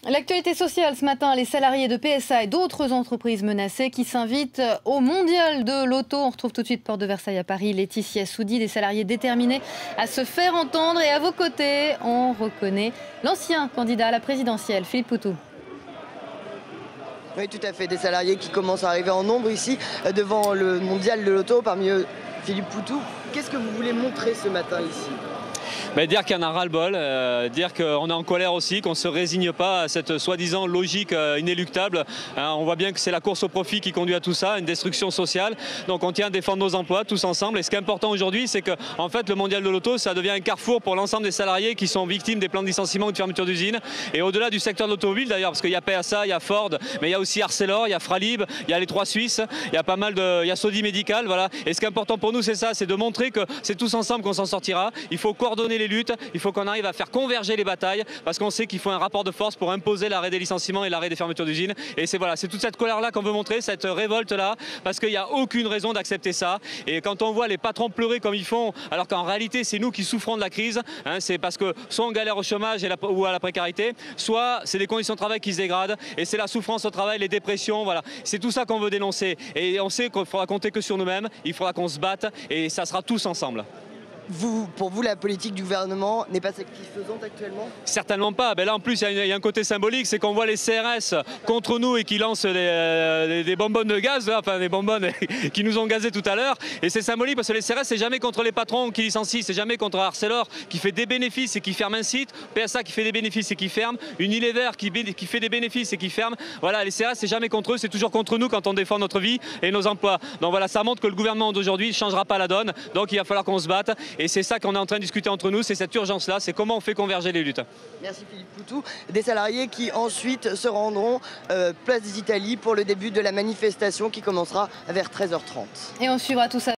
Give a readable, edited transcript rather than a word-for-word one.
L'actualité sociale ce matin, les salariés de PSA et d'autres entreprises menacées qui s'invitent au mondial de l'auto. On retrouve tout de suite Porte de Versailles à Paris, Laetitia Soudi, des salariés déterminés à se faire entendre. Et à vos côtés, on reconnaît l'ancien candidat à la présidentielle, Philippe Poutou. Oui, tout à fait, des salariés qui commencent à arriver en nombre ici devant le mondial de l'auto, parmi eux Philippe Poutou. Qu'est-ce que vous voulez montrer ce matin ici ? Dire qu'il y en a ras-le-bol, dire qu'on est en colère aussi, qu'on ne se résigne pas à cette soi-disant logique inéluctable. On voit bien que c'est la course au profit qui conduit à tout ça, une destruction sociale. Donc on tient à défendre nos emplois tous ensemble. Et ce qui est important aujourd'hui, c'est que en fait, le mondial de l'auto, ça devient un carrefour pour l'ensemble des salariés qui sont victimes des plans de licenciement ou de fermeture d'usines. Et au-delà du secteur de l'automobile d'ailleurs, parce qu'il y a PSA, il y a Ford, mais il y a aussi Arcelor, il y a Fralib, il y a les trois Suisses, il y a pas mal de, il y a Sodi Médical, voilà. Et ce qui est important pour nous, c'est ça, c'est de montrer que c'est tous ensemble qu'on s'en sortira. Il faut coordonner les luttes, il faut qu'on arrive à faire converger les batailles parce qu'on sait qu'il faut un rapport de force pour imposer l'arrêt des licenciements et l'arrêt des fermetures d'usines. Et c'est voilà, c'est toute cette colère-là qu'on veut montrer, cette révolte-là, parce qu'il n'y a aucune raison d'accepter ça. Et quand on voit les patrons pleurer comme ils font, alors qu'en réalité c'est nous qui souffrons de la crise, c'est parce que soit on galère au chômage ou à la précarité, soit c'est des conditions de travail qui se dégradent et c'est la souffrance au travail, les dépressions, voilà. C'est tout ça qu'on veut dénoncer. Et on sait qu'il ne faudra compter que sur nous-mêmes, il faudra qu'on se batte et ça sera tous ensemble. Pour vous, la politique du gouvernement n'est pas satisfaisante actuellement ? Certainement pas. Là, en plus, il y a un côté symbolique, c'est qu'on voit les CRS contre nous et qui lancent des bonbonnes de gaz, enfin des bonbonnes qui nous ont gazés tout à l'heure. Et c'est symbolique parce que les CRS, c'est jamais contre les patrons qui licencient, c'est jamais contre Arcelor qui fait des bénéfices et qui ferme un site, PSA qui fait des bénéfices et qui ferme, Unilever qui fait des bénéfices et qui ferme. Voilà, les CRS, c'est jamais contre eux, c'est toujours contre nous quand on défend notre vie et nos emplois. Donc voilà, ça montre que le gouvernement d'aujourd'hui ne changera pas la donne. Donc il va falloir qu'on se batte. Et c'est ça qu'on est en train de discuter entre nous, c'est cette urgence-là, c'est comment on fait converger les luttes. Merci Philippe Poutou. Des salariés qui ensuite se rendront place des Italies pour le début de la manifestation qui commencera vers 13h30. Et on suivra tout ça.